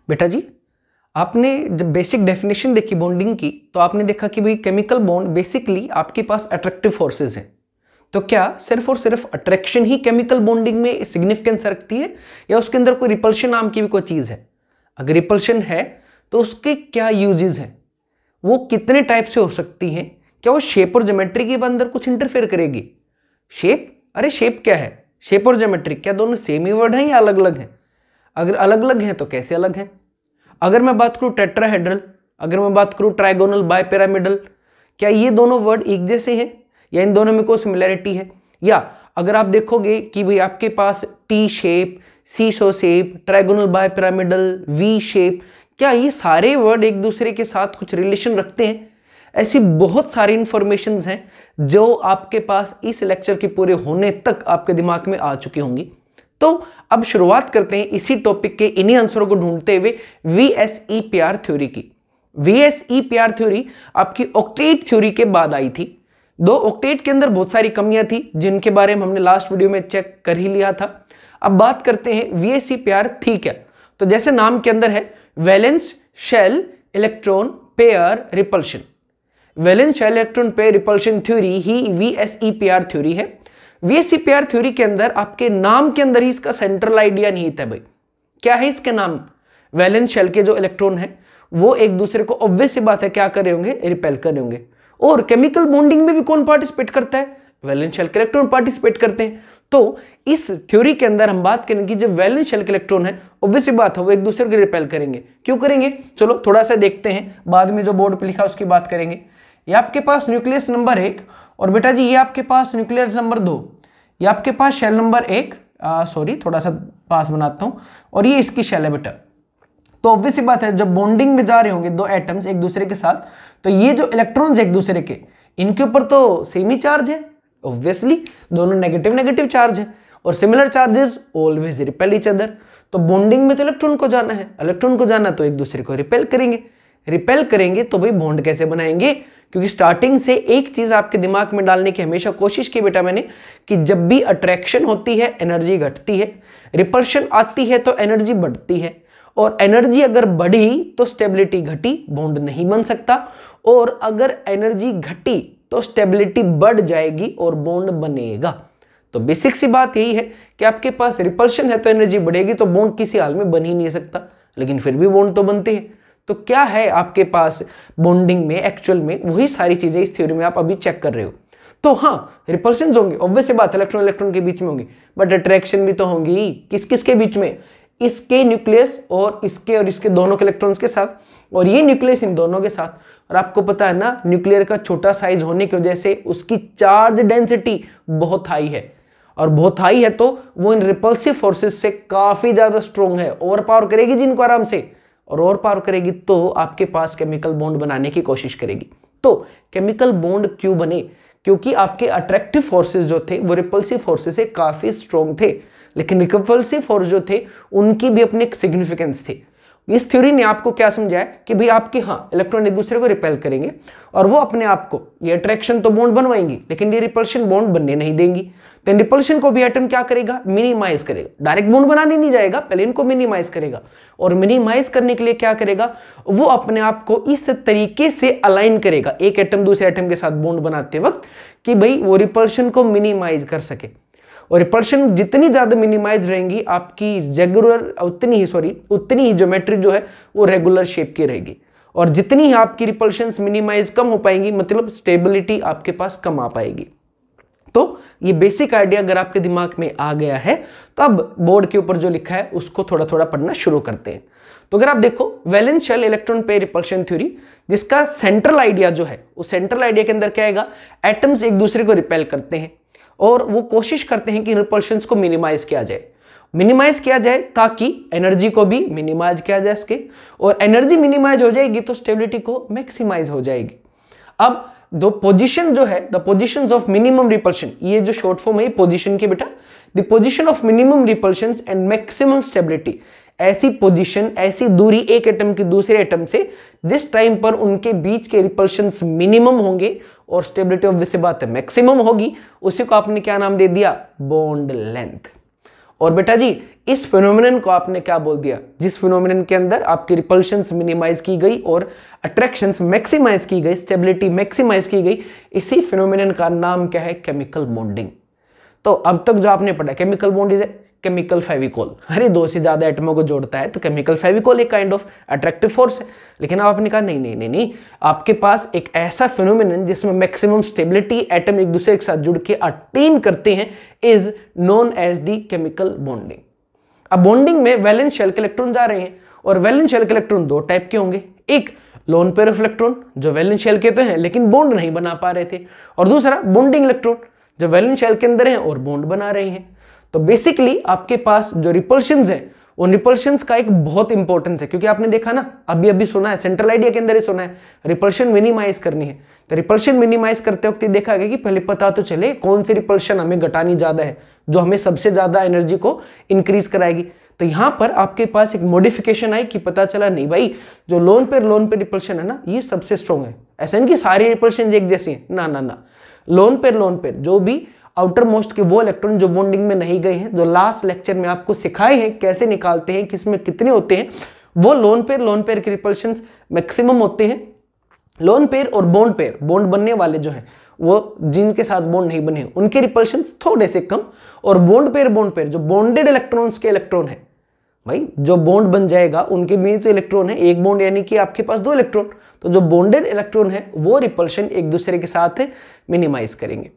बेटा जी, आपने जब बेसिक डेफिनेशन देखी बॉन्डिंग की तो आपने देखा कि भाई केमिकल बॉन्ड बेसिकली आपके पास अट्रैक्टिव फोर्सेस हैं। तो क्या सिर्फ और सिर्फ अट्रैक्शन ही केमिकल बॉन्डिंग में सिग्निफिकेंस रखती है या उसके अंदर कोई रिपल्शन नाम की भी कोई चीज़ है? अगर रिपल्शन है तो उसके क्या यूजेस हैं, वो कितने टाइप से हो सकती हैं, क्या वो शेप और ज्योमेट्री के अंदर कुछ इंटरफेयर करेगी? शेप, अरे शेप क्या है? शेप और ज्योमेट्री क्या दोनों सेम ही वर्ड हैं या अलग अलग हैं? अगर अलग अलग हैं तो कैसे अलग हैं? अगर मैं बात करूं टेट्राहेड्रल, अगर मैं बात करूं ट्राइगोनल, बाइपिरामिडल, क्या ये दोनों वर्ड एक जैसे हैं या इन दोनों में कोई सिमिलरिटी है? या अगर आप देखोगे कि भाई आपके पास T shape, seesaw shape, trigonal bipyramidal, V shape, क्या ये सारे वर्ड एक दूसरे के साथ कुछ रिलेशन रखते हैं? ऐसी बहुत सारी इंफॉर्मेशंस हैं जो आपके पास इस लेक्चर के पूरे होने तक आपके दिमाग में आ चुकी होंगी। तो अब शुरुआत करते हैं इसी टॉपिक के इन्हीं आंसरों को ढूंढते हुए VSEPR थ्योरी की। VSEPR थ्योरी आपकी ऑक्टेट थ्योरी के बाद आई थी। दो ऑक्टेट के अंदर बहुत सारी कमियां थी जिनके बारे में हमने लास्ट वीडियो में चेक कर ही लिया था। अब बात करते हैं VSEPR थी क्या। तो जैसे नाम के अंदर है valence shell electron pair repulsion, valence shell electron pair repulsion theory ही VSEPR थ्योरी है। VSEPR थ्योरी के अंदर आपके नाम के अंदर ही इसका सेंट्रल आइडिया निहित है। भाई क्या है इसके नाम? वैलेंस शेल के जो इलेक्ट्रॉन है वो एक दूसरे को ऑब्वियस सी बात है क्या कर रहे होंगे, रिपेल कर रहे होंगे। और केमिकल बॉन्डिंग में भी कौन पार्टिसिपेट करता है? वैलेंस शेल के इलेक्ट्रॉन पार्टिसिपेट करते हैं। तो इस थ्योरी के अंदर हम बात करेंगे जो वैलेंस शेल के इलेक्ट्रॉन है ऑब्वियस सी बात है वो एक दूसरे को रिपेल करेंगे। क्यों करेंगे? चलो थोड़ा सा देखते हैं, बाद में जो बोर्ड पर लिखा उसकी बात करेंगे। ये आपके पास न्यूक्लियस नंबर 1 और बेटा जी ये आपके पास न्यूक्लियस नंबर 2, ये आपके पास शेल नंबर 1, सॉरी थोड़ा सा पास बनाता हूं, और ये इसकी शेल है बेटा। तो ऑब्वियस सी बात है जब बॉन्डिंग में जा रहे होंगे दो एटम्स एक दूसरे के साथ, तो ये जो इलेक्ट्रॉन्स एक दूसरे के, इनके ऊपर तो सेम ही चार्ज है, ऑब्वियसली दोनों नेगेटिव नेगेटिव चार्ज है और similar charges always repel each other. तो बॉन्डिंग में तो इलेक्ट्रॉन को जाना है, इलेक्ट्रॉन को जाना तो एक दूसरे को रिपेल करेंगे। रिपेल करेंगे तो भाई बॉन्ड कैसे बनाएंगे? क्योंकि स्टार्टिंग से एक चीज आपके दिमाग में डालने की हमेशा कोशिश की बेटा मैंने कि जब भी अट्रैक्शन होती है एनर्जी घटती है, रिपल्शन आती है तो एनर्जी बढ़ती है, और एनर्जी अगर बढ़ी तो स्टेबिलिटी घटी, बॉन्ड नहीं बन सकता, और अगर एनर्जी घटी तो स्टेबिलिटी बढ़ जाएगी और बॉन्ड बनेगा। तो बेसिक सी बात यही है कि आपके पास रिपल्शन है तो एनर्जी बढ़ेगी, तो बॉन्ड किसी हाल में बन ही नहीं सकता, लेकिन फिर भी बॉन्ड तो बनते हैं। तो क्या है आपके पास बॉन्डिंग में एक्चुअल में, वही सारी चीजें इस थ्योरी में आप अभी चेक कर रहे हो। तो हाँ रिपल्शंस होंगे, ऑब्वियस सी बात इलेक्ट्रॉन इलेक्ट्रॉन के बीच में होंगी, बट अट्रैक्शन भी तो होंगी। किस किस के बीच में? इसके न्यूक्लियस और इसके दोनों के इलेक्ट्रॉन्स के साथ, और ये न्यूक्लियस इन दोनों के साथ। और आपको पता है ना न्यूक्लियर का छोटा साइज होने की वजह से उसकी चार्ज डेंसिटी बहुत हाई है, और बहुत हाई है तो वो इन रिपल्सिव फोर्सेस से काफी ज्यादा स्ट्रॉन्ग है, ओवर पावर करेगी जिनको आराम से, और ओवर पावर करेगी तो आपके पास केमिकल बॉन्ड बनाने की कोशिश करेगी। तो केमिकल बॉन्ड क्यों बने? क्योंकि आपके अट्रैक्टिव फोर्सेस जो थे वो रिपल्सिव फोर्सेस से काफी स्ट्रॉन्ग थे, लेकिन रिपल्सिव फोर्स जो थे उनकी भी अपनी एक सिग्निफिकेंस थी। इस थ्योरी ने आपको क्या समझाया कि भाई आपके हाँ इलेक्ट्रॉन एक दूसरे को रिपेल करेंगे और वो अपने आप को, ये अट्रैक्शन तो बॉन्ड बनवाएंगी लेकिन ये रिपल्शन बॉन्ड बनने नहीं देंगी। तो रिपल्शन को भी एटम क्या करेगा? मिनिमाइज करेगा। डायरेक्ट बॉन्ड बनाने नहीं जाएगा, पहले इनको मिनिमाइज करेगा, और मिनिमाइज करने के लिए क्या करेगा? वो अपने आप को इस तरीके से अलाइन करेगा एक एटम दूसरे एटम के साथ बॉन्ड बनाते वक्त कि भाई वो रिपल्शन को मिनिमाइज कर सके। और रिपल्शन जितनी ज्यादा मिनिमाइज रहेंगी आपकी रेगुलर उतनी ही ज्योमेट्री जो है वो रेगुलर शेप की रहेगी, और जितनी ही आपकी रिपल्शंस मिनिमाइज कम हो पाएंगी मतलब स्टेबिलिटी आपके पास कम आ पाएगी। तो ये बेसिक आइडिया अगर आपके दिमाग में आ गया है तो अब बोर्ड के ऊपर जो लिखा है उसको थोड़ा थोड़ा पढ़ना शुरू करते हैं। तो अगर आप देखो valence shell electron pair repulsion theory, जिसका सेंट्रल आइडिया जो है उस सेंट्रल आइडिया के अंदर क्या आएगा? एटम्स एक दूसरे को रिपेल करते हैं और वो कोशिश करते हैं कि रिपल्शंस को मिनिमाइज किया जाए ताकि एनर्जी को भी मिनिमाइज किया जा सके, और एनर्जी मिनिमाइज हो जाएगी तो स्टेबिलिटी को मैक्सिमाइज हो जाएगी। अब दो पोजीशन जो है, the positions of minimum repulsion, ये जो शॉर्ट फॉर्म है पोजीशन की बेटा, the position of minimum repulsions and maximum stability, ऐसी पोजीशन, ऐसी दूरी एक एटम की दूसरे एटम से जिस टाइम पर उनके बीच के रिपल्शंस मिनिमम होंगे और स्टेबिलिटी ऑब्वियस बात है मैक्सिमम होगी, उसी को आपने क्या नाम दे दिया? Bond length. और बेटा जी इस फिनोमिनन को आपने क्या बोल दिया, जिस फिनोमिनन के अंदर आपकी रिपल्शंस मिनिमाइज की गई और अट्रैक्शंस मैक्सिमाइज की गई, स्टेबिलिटी मैक्सिमाइज की गई, इसी फिनोमिनन का नाम क्या है, केमिकल बॉन्डिंग। तो अब तक जो आपने पढ़ा chemical bond is chemical Fevicol, अरे दो से ज्यादा एटमों को जोड़ता है तो केमिकल फेविकोल एक काइंड ऑफ अट्रैक्टिव फोर्स है। लेकिन अब आपने कहा नहीं, आपके पास एक ऐसा फिनोमिनन जिसमें मैक्सिमम स्टेबिलिटी, एटम एक दूसरे के साथ जुड़ के अटेन करते हैं, is known as the chemical bonding. अब बॉन्डिंग में वैलेंस शेल के इलेक्ट्रॉन जा रहे हैं और वैलेंस शेल के इलेक्ट्रॉन दो टाइप के होंगे, एक लोन पेयर ऑफ इलेक्ट्रॉन जो वैलेंस शेल के तो हैं लेकिन बॉन्ड नहीं बना पा रहे थे, और दूसरा बॉन्डिंग इलेक्ट्रॉन जो वैलेंस शेल के अंदर हैं और बॉन्ड बना रहे हैं। तो बेसिकली आपके पास जो रिपल्शंस हैं उन रिपल्शंस का एक बहुत इंपॉर्टेंस है, क्योंकि आपने देखा ना अभी सुना है, सेंट्रल आइडिया के अंदर ही सुना है रिपल्शन मिनिमाइज करनी है। तो रिपल्शन मिनिमाइज करते वक्त देखा गया कि पहले पता तो चले कौन सी रिपल्शन हमें घटानी ज्यादा है, जो हमें सबसे ज्यादा एनर्जी को इंक्रीज कराएगी। तो यहां पर आपके पास एक मॉडिफिकेशन आई कि पता चला नहीं भाई जो लोन पे रिपल्शन है ना ये सबसे स्ट्रॉन्ग है। ऐसा नहीं कि सारी रिपल्शन एक जैसी है, ना, लोन पे जो भी आउटर मोस्ट के वो इलेक्ट्रॉन जो बॉन्डिंग में नहीं गए हैं, जो लास्ट लेक्चर में आपको सिखाए हैं कैसे निकालते हैं, किसमें कितने होते हैं, वो लोन पेयर के रिपल्शंस मैक्सिमम होते हैं। लोन पेयर और बॉन्ड बनने वाले जो हैं वो जिनके साथ बॉन्ड नहीं बने उनके रिपल्शंस थोड़े से कम, और बॉन्ड पेयर जो बॉन्डेड इलेक्ट्रॉन्स के इलेक्ट्रॉन है, भाई जो बॉन्ड बन जाएगा उनके में तो इलेक्ट्रॉन है एक बॉन्ड, यानी कि आपके पास दो इलेक्ट्रॉन, तो जो बॉन्डेड इलेक्ट्रॉन है वो रिपल्शन एक दूसरे के साथ मिनिमाइज करेंगे।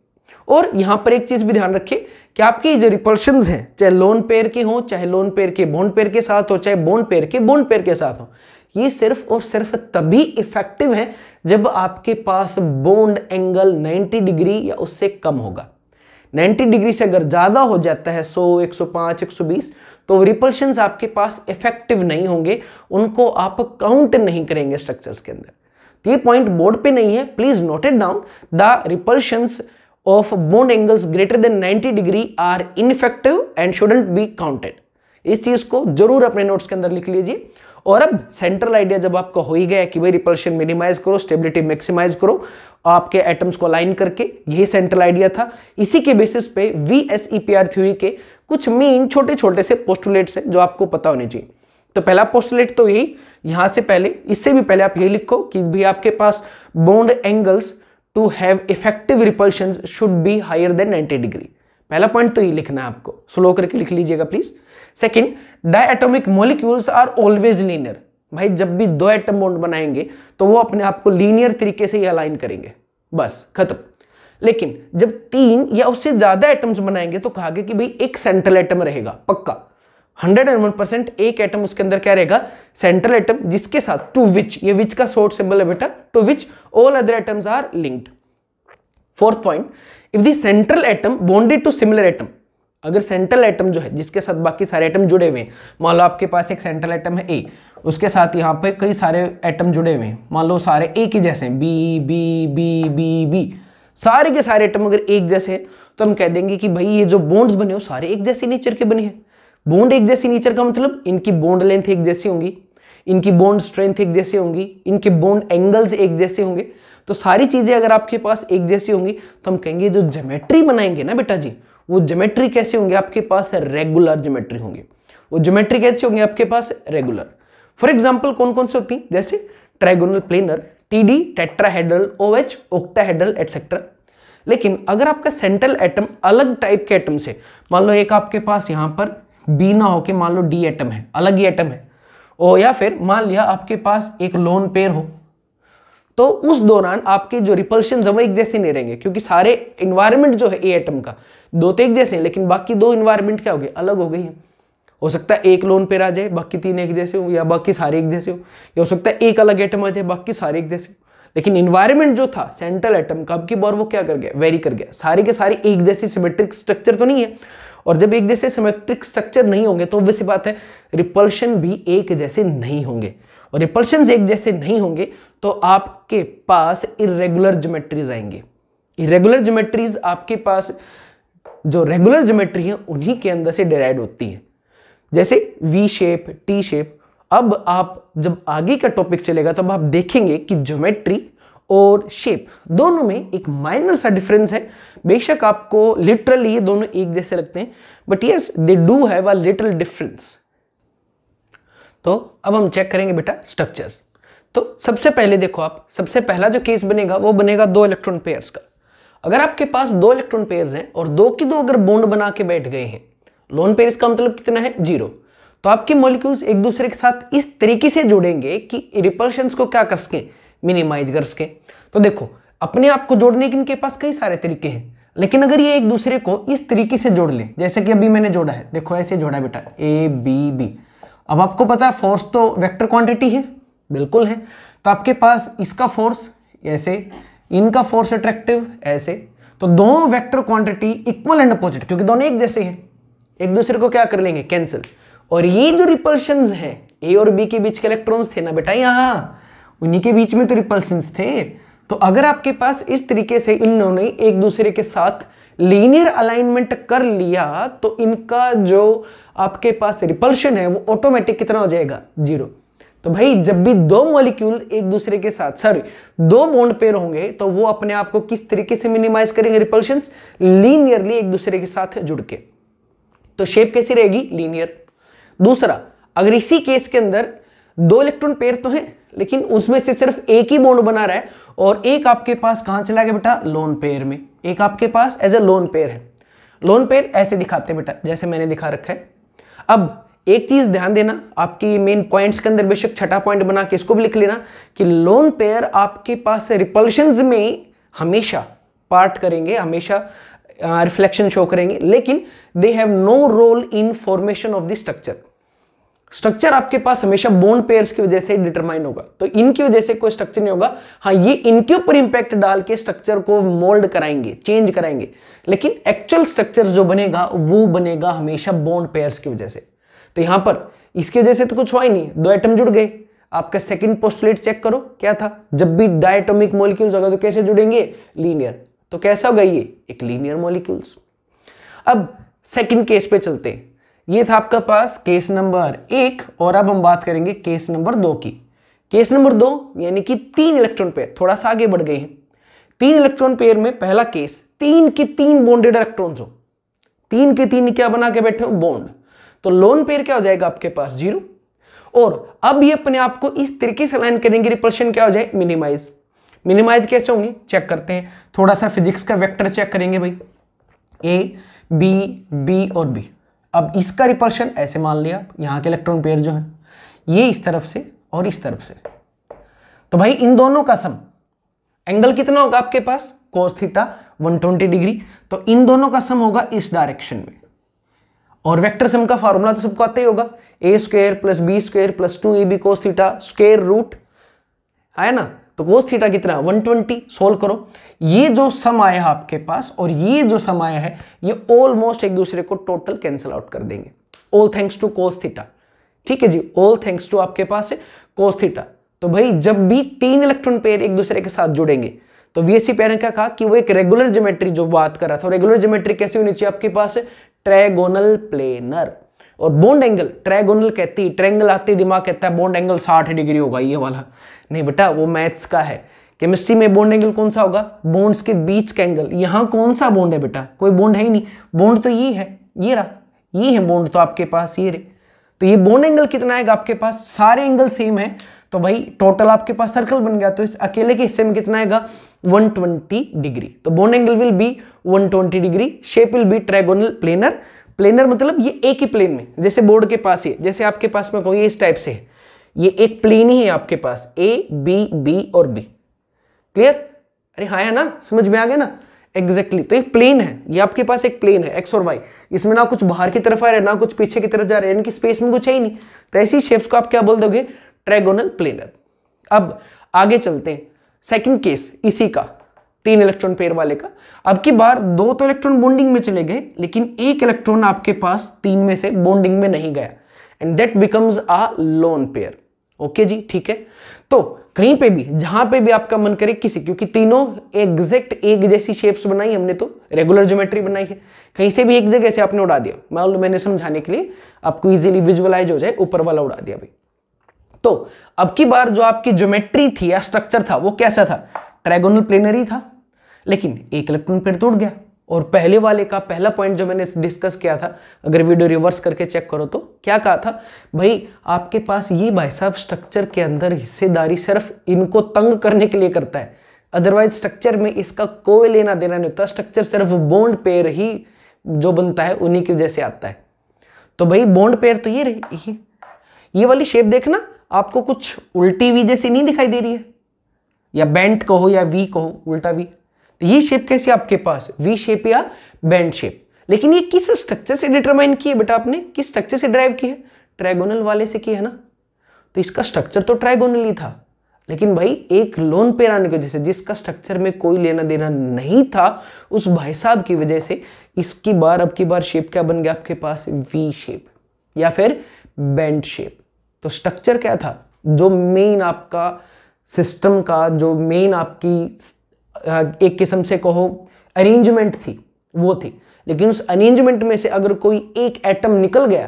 और यहां पर एक चीज भी ध्यान रखिए कि आपकी जो रिपल्शंस हैं चाहे लोन पेयर के हो, चाहे लोन पेयर के बॉन्ड पेयर के साथ हो, चाहे बॉन्ड पेयर के बॉन्ड पेयर के साथ हो, ये सिर्फ और सिर्फ तभी इफेक्टिव है जब आपके पास बॉन्ड एंगल 90 डिग्री या उससे कम होगा। 90 डिग्री से अगर ज्यादा हो जाता है 100, 105, 120, तो रिपल्शंस आपके पास इफेक्टिव नहीं होंगे, उनको आप काउंट नहीं करेंगे स्ट्रक्चर्स के अंदर। तो ये पॉइंट बोर्ड पे नहीं है, please note it down. The repulsions of bond angles greater than 90 degree are ineffective and shouldn't be counted। इस चीज को जरूर अपने नोट्स के अंदर लिख लीजिए। और अब सेंट्रल आइडिया जब आपका हो ही गया कि भाई रिपल्शन मिनिमाइज करो, स्टेबिलिटी मैक्सिमाइज करो, आपके एटम्स को अलाइन करके, यही सेंट्रल आइडिया था। इसी के बेसिस पे VSEPR थ्योरी के कुछ मेन छोटे छोटे से पोस्टुलेट्स हैं जो आपको पता होने चाहिए। तो पहला पोस्टुलेट तो यही, यहां से पहले, इससे भी पहले आप यही लिखो कि भाई आपके पास bond angles to have effective repulsions should be higher than 90 degree. पहला पॉइंट तो ये लिखना है आपको, स्लो करके लिख लीजिएगा please. Second, diatomic molecules are always linear. भाई जब भी दो एटम बॉन्ड बनाएंगे तो वो अपने आप को लीनियर तरीके से ही अलाइन करेंगे, बस खत्म। लेकिन जब तीन या उससे ज्यादा एटम्स बनाएंगे तो कहा गया कि भाई एक सेंट्रल एटम रहेगा पक्का, 101% एक एटम उसके अंदर क्या रहेगा, सेंट्रल एटम, जिसके साथ टू विच, ये विच का शॉर्ट सिंबल है बेटा, to which all other atoms are linked. Fourth point, if the central atom bonded to similar atom, अगर सेंट्रल एटम जो है जिसके साथ बाकी सारे एटम जुड़े हुए हैं, मान लो आपके पास एक सेंट्रल एटम है ए, उसके साथ यहाँ पे कई सारे एटम जुड़े हुए हैं, मान लो सारे एक ही जैसे हैं, B B B B B, सारे के सारे एटम अगर एक जैसे हैं तो हम कह देंगे कि भाई ये जो बॉन्ड्स बने हो सारे एक जैसे नेचर के बने हैं। बॉन्ड एक जैसी नेचर का मतलब इनकी बॉन्ड लेंथ एक जैसी होंगी, इनकी बॉन्ड स्ट्रेंथ एक जैसी होंगी, इनके बॉन्ड एंगल्स एक जैसे होंगे। तो सारी चीजें अगर आपके पास एक जैसी होंगी तो हम कहेंगे जो ज्योमेट्री बनाएंगे ना बेटा जी, वो ज्योमेट्री कैसे होंगे आपके पास, रेगुलर ज्योमेट्री होंगे। वो ज्योमेट्री कैसे होंगे आपके पास, रेगुलर। फॉर एग्जाम्पल कौन कौन से होती है, जैसे trigonal planar, TD, tetrahedral, OH, octahedral etcetera. लेकिन अगर आपका सेंट्रल एटम अलग टाइप के एटम से, मान लो एक आपके पास यहां पर बी ना होके मान लो डी एटम है, अलग ही एटम है, और या फिर मान लिया आपके पास एक लोन पेयर हो, तो उस दौरान आपके जो रिपल्शन है वो एक जैसे नहीं रहेंगे, क्योंकि सारे इन्वायरमेंट जो है ए एटम का, दो तो एक जैसे हैं लेकिन बाकी दो इन्वायरमेंट क्या हो गए, अलग हो गई है। हो सकता है एक लोन पेयर आ जाए बाकी तीन एक जैसे हो, या बाकी सारे एक जैसे हो, या हो सकता है एक अलग एटम आ जाए बाकी सारे एक जैसे हो। लेकिन इन्वायरमेंट जो था सेंट्रल एटम का, अब की बार वो क्या कर गया, वेरी कर गया, सारे के सारे एक जैसी सिमेट्रिक स्ट्रक्चर तो नहीं है। और जब एक जैसे सिमेट्रिक स्ट्रक्चर नहीं होंगे तो वैसी बात है रिपल्शन भी एक जैसे नहीं होंगे, और रिपल्शन एक जैसे नहीं होंगे तो आपके पास इरेगुलर ज्योमेट्रीज आएंगे। इरेगुलर ज्योमेट्रीज आपके पास, जो रेगुलर ज्योमेट्री है उन्हीं के अंदर से डिराइव होती है, जैसे V शेप, T शेप। अब आप जब आगे का टॉपिक चलेगा तब आप देखेंगे कि ज्योमेट्री और शेप दोनों में एक माइनर सा डिफरेंस है। बेशक आपको लिटरली ये दोनों एक जैसे लगते हैं, but yes they do have a little difference. तो अब हम चेक करेंगे बेटा स्ट्रक्चर्स। तो सबसे पहले देखो आप, सबसे पहला जो केस बनेगा वो बनेगा 2 इलेक्ट्रॉन पेयर्स का। अगर आपके पास 2 इलेक्ट्रॉन पेयर्स हैं और 2 की 2 अगर बॉन्ड बना के बैठ गए हैं, लोन पेयर इसका मतलब कितना है 0, तो आपके मॉलिक्यूल्स एक दूसरे के साथ इस तरीके से जुड़ेंगे कि रिपल्शंस को क्या कर सके, मिनिमाइज कर सके। तो देखो अपने आप को जोड़ने के इनके पास कई सारे तरीके हैं, लेकिन अगर ये एक दूसरे को इस तरीके से जोड़ ले, जैसे कि अभी मैंने जोड़ा है, देखो ऐसे जोड़ा है बेटा ए बी बी। अब आपको पता है फोर्स तो वेक्टर क्वांटिटी है, बिल्कुल है। तो आपके पास इसका फोर्स ऐसे, इनका फोर्स अट्रैक्टिव ऐसे, तो दोनों vector quantity equal and opposite, क्योंकि दोनों एक जैसे हैं, एक दूसरे को क्या कर लेंगे, कैंसिल। और ये जो रिपल्शंस हैं ए और बी के बीच के इलेक्ट्रॉन्स थे ना बेटा, यहाँ उन्हीं के बीच में तो रिपल्शंस थे। तो अगर आपके पास इस तरीके से इन्होंने एक दूसरे के साथ लीनियर अलाइनमेंट कर लिया, तो इनका जो आपके पास रिपल्शन है वो ऑटोमेटिक कितना हो जाएगा, 0। तो भाई जब भी 2 मॉलिक्यूल एक दूसरे के साथ, सॉरी 2 बॉन्ड पेयर होंगे, तो वो अपने आप को किस तरीके से मिनिमाइज करेंगे, रिपल्शंस, लीनियरली एक दूसरे के साथ जुड़ के। तो शेप कैसी रहेगी, लीनियर। दूसरा, अगर इसी केस के अंदर 2 इलेक्ट्रॉन पेयर तो हैं, लेकिन उसमें से सिर्फ एक ही बॉन्ड बना रहा है और एक आपके पास कहां चला गया बेटा, लोन पेयर में, एक आपके पास एज ए लोन पेयर है। लोन पेयर ऐसे दिखाते हैं बेटा, जैसे मैंने दिखा रखा है। अब एक चीज ध्यान देना, आपकी मेन पॉइंट्स के अंदर बेशक छठा पॉइंट बना के इसको भी लिख लेना कि लोन पेयर आपके पास रिपल्शंस में हमेशा पार्ट करेंगे, हमेशा रिफ्लेक्शन शो करेंगे, लेकिन they have no role in formation of the structure. Structure आपके पास हमेशा बॉन्ड पेयर्स की वजह से डिटरमाइन होगा, तो इनकी वजह से कोई स्ट्रक्चर नहीं होगा। हाँ, ये इनके ऊपर इंपैक्ट डाल के स्ट्रक्चर को मोल्ड कराएंगे, चेंज कराएंगे, लेकिन एक्चुअल स्ट्रक्चर जो बनेगा वो बनेगा हमेशा बॉन्ड पेयर्स की वजह से। तो यहां पर इसकी वजह से तो कुछ हुआ ही नहीं, 2 एटम जुड़ गए। आपका सेकंड पोस्टुलेट चेक करो क्या था, जब भी डायटोमिक मॉलिक्यूल्स होगा तो कैसे जुड़ेंगे, लीनियर। तो कैसा होगा ये, एक लीनियर मॉलिक्यूल्स। अब सेकंड केस पे चलते हैं। ये था आपका पास केस नंबर 1 और अब हम बात करेंगे केस नंबर 2 की। केस नंबर 2 यानी कि 3 इलेक्ट्रॉन पेयर, थोड़ा सा आगे बढ़ गए हैं। 3 इलेक्ट्रॉन पेयर में पहला केस 3 के 3 बॉन्डेड इलेक्ट्रॉन्स हो, 3 के 3 क्या बना के बैठे हो, बॉन्ड। तो लोन पेयर क्या हो जाएगा आपके पास, 0। और अब ये अपने आप को इस तरीके से अलाइन करेंगे, रिपल्शन क्या हो जाए, मिनिमाइज। मिनिमाइज कैसे होंगे, चेक करते हैं, थोड़ा सा फिजिक्स का वेक्टर चेक करेंगे भाई, ए बी बी और बी। अब इसका रिपल्शन ऐसे मान लिया, यहां के इलेक्ट्रॉन पेयर जो है ये इस तरफ से और इस तरफ से, तो भाई इन दोनों का सम एंगल कितना होगा आपके पास, cos थीटा 120 डिग्री। तो इन दोनों का सम होगा इस डायरेक्शन में। और वेक्टर सम का फार्मूला तो सबको आता ही होगा, a square plus B square plus 2ab cos theta square root, है ना। तो cos थीटा कितना, 120। सोल्व करो, ये जो सम आया है आपके पास और ये जो सम आया है, ये ऑलमोस्ट एक दूसरे को टोटल कैंसिल आउट कर देंगे, all thanks to cos theta. ठीक है जी, ऑल थैंक्स टू आपके पास है cos थीटा। तो भाई जब भी 3 इलेक्ट्रॉन पेयर एक दूसरे के साथ जुड़ेंगे, तो वीएससी पेयर ने क्या कहा कि वो एक रेगुलर ज्योमेट्री जो बात कर रहा था, रेगुलर ज्योमेट्री कैसे होनी चाहिए आपके पास, ट्रायगोनल प्लेनर। और बॉन्ड एंगल ट्रायगोनल कहती है, ट्रायंगल आते ही दिमाग कहता है बॉन्ड एंगल 60 डिग्री होगा, ये वाला नहीं बेटा, वो मैथ्स का है। केमिस्ट्री में बॉन्ड एंगल कौन सा होगा, बॉन्ड्स के बीच का एंगल। यहाँ कौन सा बॉन्ड है बेटा, कोई बॉन्ड है ही नहीं, बॉन्ड तो ये है, ये रहा, ये है बॉन्ड तो आपके पास, ये रहे। तो ये बॉन्ड एंगल कितना आएगा आपके पास, सारे एंगल सेम है, तो भाई टोटल आपके पास सर्कल बन गया। तो इस अकेले के हिस्से में कितना आएगा, 120 डिग्री। तो bond angle will be 120 degree, shape will be trigonal planar. Planar मतलब ये एक ही प्लेन में, जैसे बोर्ड के पास है, जैसे आपके पास में कोई इस टाइप से है, ये एक प्लेन ही है आपके पास, ए बी बी और बी। क्लियर, अरे हाँ है ना, समझ में आ गया ना, एग्जैक्टली। तो एक प्लेन है, ये आपके पास एक प्लेन है एक्स और वाई, इसमें ना कुछ बाहर की तरफ आ रहा है ना कुछ पीछे की तरफ जा रहा है, इनकी स्पेस में कुछ है ही नहीं। तो ऐसी शेप्स को आप क्या बोल दोगे, ट्रायगोनल प्लेनर। अब आगे चलते हैं, सेकंड केस इसी का 3 इलेक्ट्रॉन पेयर वाले का। अब की बार 2 तो इलेक्ट्रॉन बॉन्डिंग में चले गए, लेकिन एक इलेक्ट्रॉन आपके पास 3 में से बॉन्डिंग में नहीं गया, and that becomes a lone pair. Okay जी, ठीक है। तो कहीं पे भी जहां पे भी आपका मन करे किसी, क्योंकि तीनों एग्जैक्ट एक जैसी शेप्स बनाई हमने, तो रेगुलर ज्योमेट्री बनाई है, कहीं से भी एक जगह से आपने उड़ा दिया, मैंने समझाने के लिए आपको इजीली विजुअलाइज हो जाए, ऊपर वाला उड़ा दिया भाई। तो अब की बार जो आपकी ज्योमेट्री थी या स्ट्रक्चर था वो कैसा था, ट्रायगोनल प्लेनर ही था, लेकिन एक इलेक्ट्रॉन पेयर टूट गया। और पहले वाले का पहला पॉइंट जो मैंने डिस्कस किया था, अगर वीडियो रिवर्स करके चेक करो तो क्या कहा था भाई, आपके पास ये भाई साहब स्ट्रक्चर के अंदर हिस्सेदारी सिर्फ इनको तंग करने के लिए करता है, अदरवाइज स्ट्रक्चर में इसका कोई लेना देना नहीं होता। स्ट्रक्चर सिर्फ बॉन्ड पेयर ही जो बनता है उन्हीं की वजह से आता है। तो भाई बॉन्ड पेयर तो ये रही, ये वाली शेप देखना आपको कुछ उल्टी वी जैसी नहीं दिखाई दे रही है, या बेंट कहो या वी कहो, उल्टा वी। तो ये शेप कैसी आपके पास, वी शेप या बेंट शेप। लेकिन ये किस स्ट्रक्चर से डिटरमाइन की है बेटा आपने, किस स्ट्रक्चर से ड्राइव की है, ट्रायगोनल वाले से की है ना। तो इसका स्ट्रक्चर तो ट्रायगोनल ही था, लेकिन भाई एक लोन पेयर आने की वजह से, जिसका स्ट्रक्चर में कोई लेना देना नहीं था, उस भाई साहब की वजह से इसकी बार अब की बार शेप क्या बन गया आपके पास, वी शेप या फिर बेंट शेप। तो स्ट्रक्चर क्या था, जो मेन आपका सिस्टम का, जो मेन आपकी एक किस्म से कहो अरेंजमेंट थी, वो थी। लेकिन उस अरेंजमेंट में से अगर कोई एक एटम निकल गया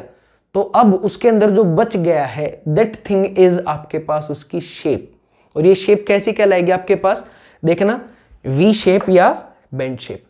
तो अब उसके अंदर जो बच गया है, दैट थिंग इज आपके पास उसकी शेप। और ये शेप कैसी कहलाएगी आपके पास, देखना वी शेप या बेंट शेप।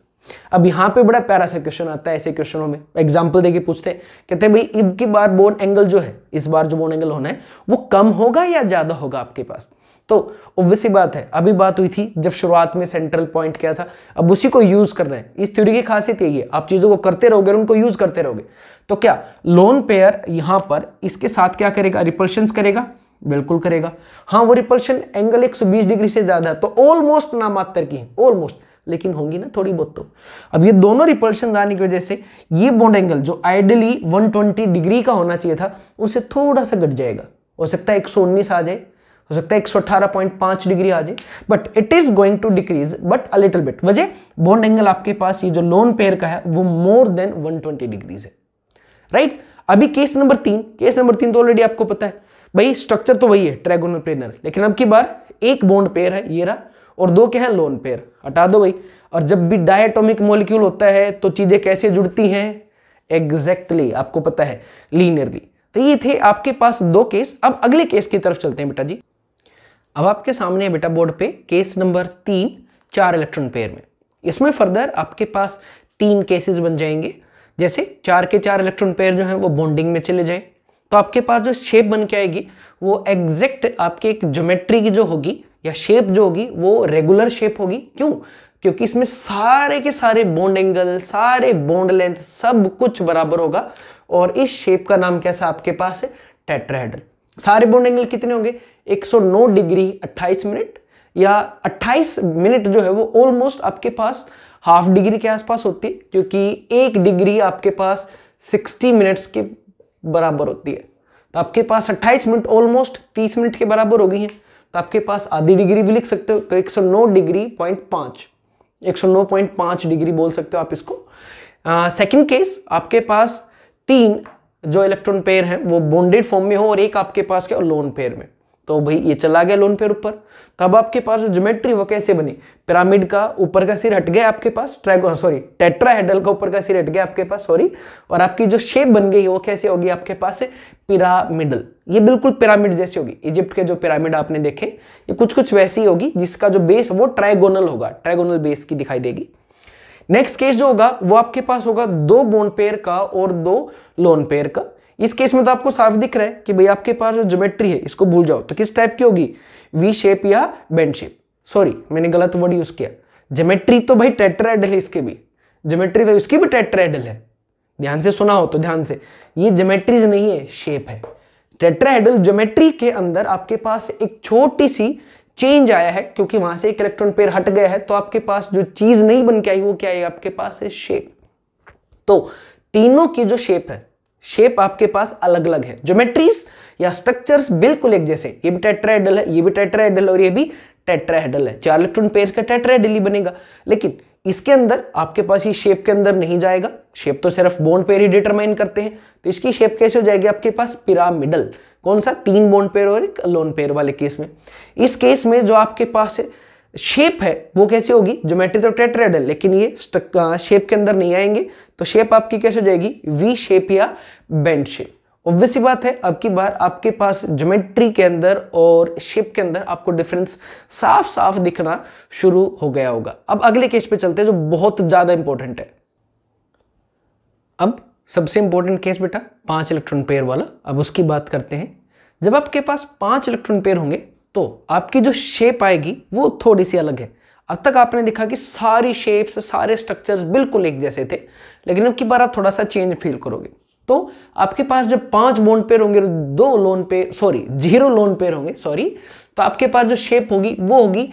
अब यहाँ पे बड़ा प्यारा सा क्वेश्चन आता है, ऐसे क्वेश्चनों में एग्जांपल देके पूछते हैं, कहते हैं भाई इनकी बार बोन एंगल जो है, इस बार जो बोन एंगल होना है वो कम होगा या ज्यादा होगा आपके पास। तो ऑब्वियस सी बात है, अभी बात हुई थी जब शुरुआत में सेंट्रल पॉइंट क्या था, अब उसी को यूज करना है। इस थ्योरी की खासियत यही है, आप चीजों को करते रहोगे और उनको यूज करते रहोगे। तो क्या लोन पेयर यहां पर इसके साथ क्या करेगा, रिपल्शन करेगा, बिल्कुल करेगा। हाँ वो रिपल्शन एंगल 120 डिग्री से ज्यादा है, तो ऑलमोस्ट नामात्र की है, ऑलमोस्ट, लेकिन होंगी ना थोड़ी बहुत। तो अब ये दोनों रिपल्शन आने की वजह से ये बॉन्ड एंगल जो आइडियली 120 डिग्री का होना चाहिए था, उससे थोड़ा सा घट जाएगा। हो सकता है 119 आ जाए, हो सकता है 118.5 डिग्री आ जाए, but it is going to decrease but a little bit. वजह बॉन्ड एंगल आपके पास ये जो लोन पेयर का है वो मोर देन 120 डिग्रीज है, राइट। अभी केस नंबर 3, केस नंबर 3 तो ऑलरेडी आपको पता है भाई, स्ट्रक्चर तो वही है ट्रायगोनल प्लेनर, लेकिन अब की बार एक बॉन्ड पेयर है ये रहा, और दो क्या है लोन पेयर, हटा दो भाई। और जब भी डायटोमिक मॉलिक्यूल होता है तो चीजें कैसे जुड़ती हैं, एग्जैक्टली आपको पता है, लीनियरली। तो ये थे आपके पास दो केस। अब अगले केस की तरफ चलते हैं बेटा जी। अब आपके सामने है बेटा बोर्ड पे केस नंबर 3, 4 इलेक्ट्रॉन पेयर में। इसमें फर्दर आपके पास 3 केसेस बन जाएंगे। जैसे 4 के 4 इलेक्ट्रॉन पेयर जो है वो बॉन्डिंग में चले जाए, तो आपके पास जो शेप बन के आएगी वो एग्जैक्ट आपके एक ज्योमेट्री की जो होगी या शेप जो होगी वो रेगुलर शेप होगी। क्यों, क्योंकि इसमें सारे के सारे बॉन्ड एंगल, सारे बॉन्ड लेंथ, सब कुछ बराबर होगा। और इस शेप का नाम कैसा आपके पास है, टेट्राहेड्रल। सारे बॉन्ड एंगल कितने होंगे, 109 डिग्री 28 मिनट, या 28 मिनट जो है वो ऑलमोस्ट आपके पास हाफ डिग्री के आसपास होती है, क्योंकि 1 डिग्री आपके पास 60 मिनट्स के बराबर होती है। तो आपके पास 28 मिनट ऑलमोस्ट 30 मिनट के बराबर हो गई है, तो आपके पास आधी डिग्री भी लिख सकते हो। तो 109 डिग्री पॉइंट 5, 109.5 डिग्री बोल सकते हो आप इसको। सेकंड केस, आपके पास 3 जो इलेक्ट्रॉन पेयर हैं वो बॉन्डेड फॉर्म में हो और एक आपके पास क्या लोन पेयर में। तो भाई ये चला गया लोन पेयर ऊपर, तो अब आपके पास जो ज्योमेट्री वो कैसे बनी, पिरामिड का ऊपर का सिर हट गया आपके पास, टेट्राहेड्रल का ऊपर का सिर हट गया आपके पास, और आपकी जो शेप बन गई है वो कैसे होगी आपके पास है पिरामिडल। ये बिल्कुल पिरामिड जैसी होगी। इजिप्ट के जो पिरामिड आपने देखे ये कुछ कुछ वैसी होगी, जिसका जो बेस वो ट्रायगोनल होगा, ट्रायगोनल बेस की दिखाई देगी। नेक्स्ट केस जो होगा वो आपके पास होगा 2 बॉन्ड पेयर का और 2 लोन पेयर का। इस केस में तो आपको साफ दिख रहा है कि भाई आपके पास जो ज्योमेट्री है इसको भूल जाओ, तो किस टाइप की होगी, वी शेप या बेंड शेप। सॉरी मैंने गलत वर्ड यूज किया, ज्योमेट्री तो भाई टेट्राहेड्रल है, इसके भी ज्योमेट्री तो इसकी भी टेट्राहेड्रल है। ध्यान से सुना हो तो ध्यान से, ये ज्योमेट्रीज नहीं है, शेप है। टेट्राहेड्रल ज्योमेट्री के अंदर आपके पास एक छोटी सी चेंज आया है, क्योंकि वहां से एक इलेक्ट्रॉन पेयर हट गया है, तो आपके पास जो चीज नहीं बन के आई वो क्या है, आपके पास है शेप। तो तीनों की जो शेप है, शेप आपके पास अलग अलग है, ज्योमेट्रीज या स्ट्रक्चर्स बिल्कुल एक जैसे। ये भी टेट्राहेड्रल है, ये भी टेट्राहेड्रल और ये भी टेट्राहेड्रल है। 4 इलेक्ट्रॉन पेयर का टेट्राहेड्रल ही बनेगा, लेकिन इसके अंदर आपके पास ये शेप के अंदर नहीं जाएगा। शेप तो सिर्फ बॉन्ड पेयर ही डिटरमाइन करते हैं, तो इसकी शेप कैसे हो जाएगी आपके पास, पिरामिडल। कौन सा, 3 बॉन्ड पेयर और एक लोन पेयर वाले केस में। इस केस में जो आपके पास शेप है वो कैसे होगी, ज्योमेट्री तो टेट्राहेड्रल, लेकिन ये शेप के अंदर नहीं आएंगे, तो शेप आपकी कैसे हो जाएगी, वी शेप या बेंड शेप। ऑब्वियस सी बात है, अब की बार आपके पास ज्योमेट्री के अंदर और शेप के अंदर आपको डिफरेंस साफ साफ दिखना शुरू हो गया होगा। अब अगले केस पे चलते हैं जो बहुत ज्यादा इंपॉर्टेंट है। अब सबसे इंपॉर्टेंट केस बेटा 5 इलेक्ट्रॉन पेयर वाला, अब उसकी बात करते हैं। जब आपके पास 5 इलेक्ट्रॉन पेयर होंगे तो आपकी जो शेप आएगी वो थोड़ी सी अलग है। अब तक आपने देखा कि सारी शेप्स, सारे स्ट्रक्चर्स बिल्कुल एक जैसे थे, लेकिन अब की बार आप थोड़ा सा चेंज फील करोगे। तो आपके पास जब 5 बॉन्ड पेयर होंगे, 0 लोन पेयर होंगे, तो आपके पास जो शेप होगी वो होगी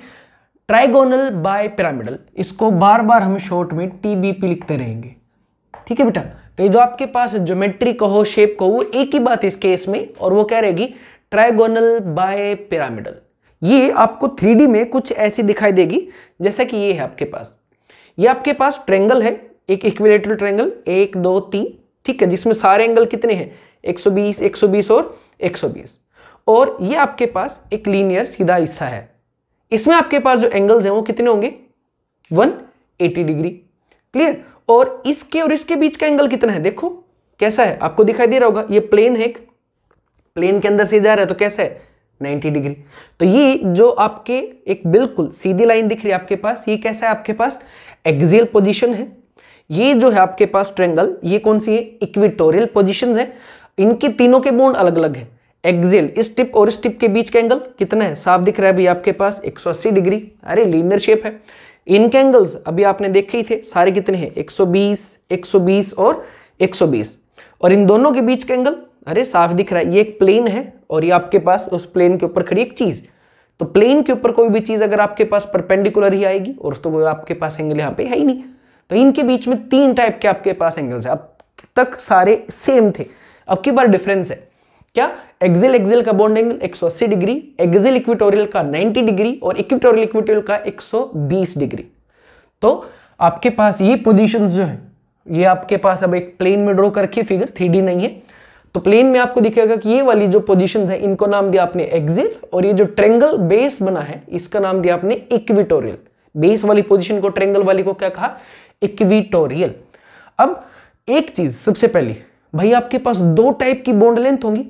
ट्राइगोनल बाय पिरामिडल। इसको बार बार हम शॉर्ट में TBP लिखते रहेंगे, ठीक है बेटा। तो ये जो आपके पास ज्योमेट्री कहो, शेप कहो, वो एक ही बात इस केस में, और वो क्या रहेगी, ट्राइगोनल बाय पिरामिडल। ये आपको 3D में कुछ ऐसी दिखाई देगी जैसा कि ये है आपके पास। ये आपके पास ट्रायंगल है, एक इक्विलैटरल ट्रायंगल 1 2 3, ठीक है, जिसमें सारे एंगल कितने हैं 120 120 और 120। और ये आपके पास एक लीनियर सीधा हिस्सा है। इसमें आपके पास जो एंगल्स हैं वो कितने होंगे 180 डिग्री, क्लियर। और इसके बीच का एंगल कितना है, देखो कैसा है, आपको दिखाई दे रहा होगा, ये प्लेन है, प्लेन के अंदर से जा रहा है तो कैसा है 90 डिग्री। तो ये जो आपके एक बिल्कुल सीधी लाइन दिख रही है आपके पास, ये कैसा है आपके पास एक्सियल पोजीशन है। ये जो है आपके पास ट्रायंगल, ये कौन सी है, इक्वेटोरियल पोजीशंस है। इनके तीनों के बॉन्ड अलग अलग है। एक्सियल, इस टिप और इस टिप के बीच का एंगल कितना है, साफ दिख रहा है भैया आपके पास 180 डिग्री। अरे लीनियर शेप है। इनके एंगल्स अभी आपने देखे ही थे, सारे कितने हैं 120 120 और 120। और इन दोनों के बीच का एंगल अरे साफ दिख रहा है, ये एक प्लेन है और ये आपके पास उस प्लेन के ऊपर खड़ी एक चीज। तो प्लेन के ऊपर कोई भी चीज अगर आपके पास परपेंडिकुलर ही आएगी, और तो वो आपके पास एंगल यहाँ पे है ही नहीं। तो इनके बीच में 3 टाइप के आपके पास एंगल्स है। अब तक सारे सेम थे, अब की बार डिफरेंस है क्या, एक्सियल का bond angle 180 degree, axial equatorial का 90 डिग्री और इक्वेटोरियल का 120 डिग्री। तो आपके पास ये पोजीशंस जो है, ये आपके पास अब एक प्लेन में ड्रॉ करके फिगर 3D नहीं है, तो प्लेन में आपको दिखेगा कि ये वाली जो पोजीशंस है इनको नाम दिया आपने एक्सियल, और ये जो ट्रायंगल बेस बना है इसका नाम दिया आपने इक्वेटोरियल। बेस वाली पोजीशन को, ट्रायंगल वाली को क्या कहा, इक्वेटोरियल। अब एक चीज सबसे पहली, भाई आपके पास 2 टाइप की बॉन्ड लेंथ होंगी,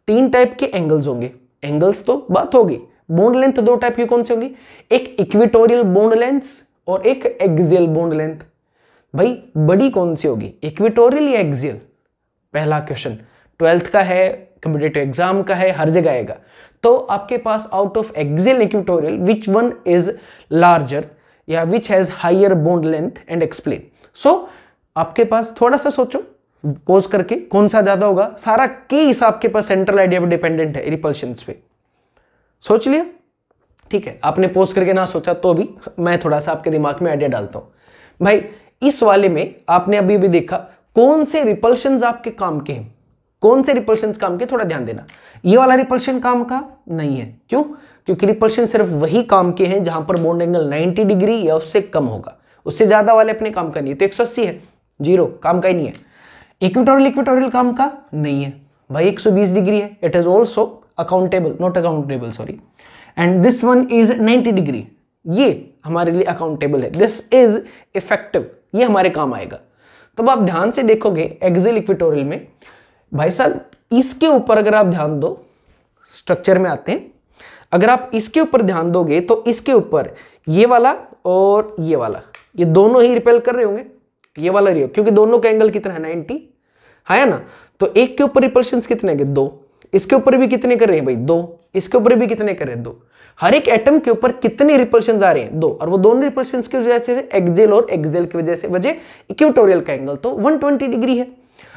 3 टाइप के एंगल्स होंगे। एंगल्स तो बात होगी, बॉन्ड लेंथ 2 टाइप की कौन सी होंगी, एक इक्वेटोरियल बॉन्ड लेंथ और एक एक्सियल बॉन्ड लेंथ। भाई बड़ी कौन सी होगी, इक्वेटोरियल या एक्सियल, पहला क्वेश्चन 12th का है, कॉम्पिटिटिव एग्जाम का है, हर जगह आएगा। तो आपके पास out of axial equatorial which one is larger या which has higher bond length and explain. So आपके पास थोड़ा सा सोचो पोज करके, कौन सा ज्यादा होगा। सारा केस आपके पास सेंट्रल आइडिया पे डिपेंडेंट है, रिपल्शंस पे। सोच लिया, ठीक है। आपने पोज करके ना सोचा तो भी मैं थोड़ा सा आपके दिमाग में आइडिया डालता हूं। भाई इस वाले में आपने अभी भी देखा कौन से रिपल्शंस आपके काम के हैं, कौन से रिपल्शंस काम के, थोड़ा ध्यान देना। ये वाला रिपल्शन काम का नहीं है, क्यों, क्योंकि रिपल्शन सिर्फ वही काम के हैं जहां पर बॉन्ड एंगल 90 डिग्री या उससे कम होगा, उससे ज्यादा वाले अपने काम का नहीं है। तो 180 है, 0 काम का ही नहीं है। इक्वेटोरियल काम का नहीं है भाई, 120 डिग्री है, it is also accountable, not accountable sorry, and this one is 90 degree, ये हमारे लिए अकाउंटेबल है, दिस इज इफेक्टिव, ये हमारे काम आएगा। तो अब आप ध्यान से देखोगे एक्सियल इक्वेटोरियल में, भाई साहब इसके ऊपर अगर आप ध्यान दो, स्ट्रक्चर में आते हैं, अगर आप इसके ऊपर ध्यान दोगे तो इसके ऊपर ये वाला और ये वाला, ये दोनों ही रिपेल कर रहे होंगे, ये वाला रियो, क्योंकि दोनों का एंगल कितना है 90 है ना। तो एक के ऊपर रिपल्शंस कितने हैं 2, इसके ऊपर भी कितने कर रहे हैं भाई 2, इसके ऊपर भी कितने कर रहे हैं 2। हर एक एटम के ऊपर कितने रिपल्शंस आ रहे हैं 2, और वो दोनों रिपल्शंस की वजह से एक्सियल और एक्सियल की वजह इक्वेटोरियल का एंगल तो 120 डिग्री है।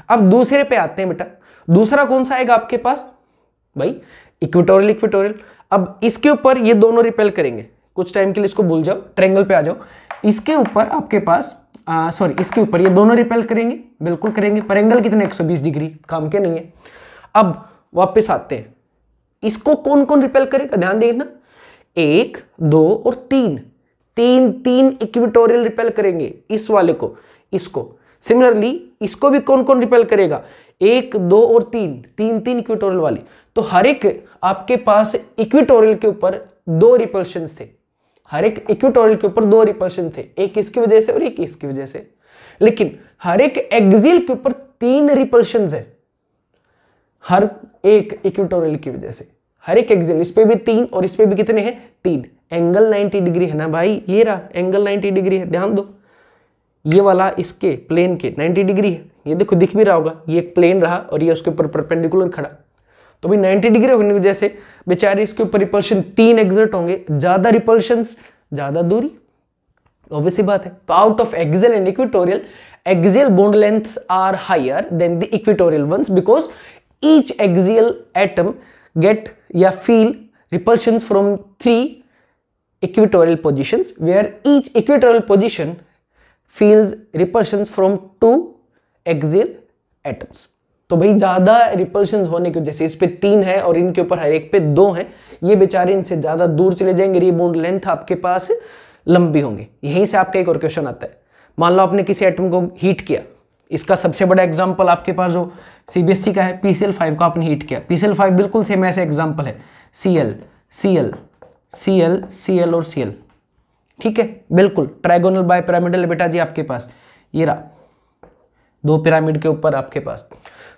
अब दूसरे पे आते हैं बेटा, दूसरा कौन सा आएगा आपके पास भाई, इक्वेटोरियल। अब इसके ऊपर ये दोनों रिपेल करेंगे, कुछ टाइम के लिए इसको भूल जाओ, ट्रायंगल पे आ जाओ। इसके ऊपर आपके पास इसके ऊपर ये दोनों रिपेल करेंगे, बिल्कुल करेंगे, पर एंगल कितने 120 डिग्री, काम के नहीं है। अब वापस आते हैं, इसको कौन कौन रिपेल करेगा, ध्यान देना, 1 2 और 3 इक्वेटोरियल रिपेल करेंगे इस वाले को, इसको। सिमिलरली इसको भी कौन कौन रिपेल करेगा, 1 2 और 3 इक्वेटोरियल वाली। तो हर एक आपके पास इक्वेटोरियल के ऊपर 2 रिपल्शंस थे, हर एक इक्वेटोरियल के ऊपर 2 रिपल्शन थे, एक इसकी वजह से और एक इसकी वजह से। लेकिन हर एक एक्सियल के ऊपर 3 रिपल्शंस है। हर एक इक्वेटोरियल की वजह से, हर एक एक्सियल, इस पे भी 3 और इस पे भी कितने हैं 3, एंगल 90 डिग्री है ना भाई, ये रहा एंगल 90 डिग्री है, ध्यान दो ये वाला इसके प्लेन के 90 डिग्री है, ये देखो दिख भी रहा होगा, ये एक प्लेन रहा और ये उसके ऊपर परपेंडिकुलर खड़ा, तो भाई 90 डिग्री होने की वजह से बेचारे इसके ऊपर रिपल्शन 3 एग्जर्ट होंगे, ज्यादा रिपल्शन ज्यादा दूरी, ऑब्वियसली बात है। तो out of axial and equatorial, axial bond lengths are higher than the equatorial ones because each axial atom get या feel repulsions from 3 equatorial positions where each equatorial position feels repulsions from 2 axial atoms। तो भाई ज्यादा repulsions होने की वजह से, इस पे 3 है और इनके ऊपर हर एक पे 2 है, ये बेचारे इनसे ज्यादा दूर चले जाएंगे, ये बॉन्ड लेंथ आपके पास लंबी होंगे। यहीं से आपका एक और क्वेश्चन आता है, मान लो आपने किसी एटम को हीट किया, इसका सबसे बड़ा एग्जांपल आपके पास जो सीबीएसई का है, PCl5 को आपने हीट किया, PCl5 बिल्कुल सेम ऐसे एग्जांपल है, Cl Cl Cl Cl और Cl, ठीक है, बिल्कुल ट्राइगोनल बाय पिरामिडल है बेटा जी आपके पास, ये रहा 2 पिरामिड के ऊपर आपके पास।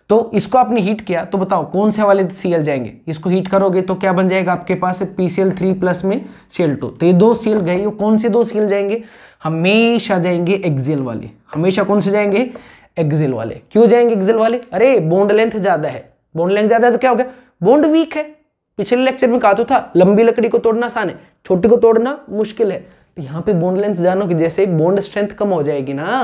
तो इसको आपने हीट किया, तो बताओ कौन से वाले Cl जाएंगे, इसको हीट करोगे तो क्या बन जाएगा आपके पास PCl3 प्लस में Cl2, तो ये 2 Cl गए, कौन से 2 Cl जाएंगे, हमेशा जाएंगे एक्सियल वाले, हमेशा कौन से जाएंगे एक्सियल वाले। क्यों जाएंगे एक्सियल वाले, अरे बॉन्ड लेंथ ज्यादा है, बॉन्ड लेंथ ज्यादा है तो क्या हो गया, बॉन्ड वीक है। पिछले लेक्चर में कहा तो था लंबी लकड़ी को तोड़ना आसान है, छोटी को तोड़ना मुश्किल है, तो यहाँ पे बॉन्ड लेंथ जानो कि जैसे बॉन्ड स्ट्रेंथ कम हो जाएगी ना,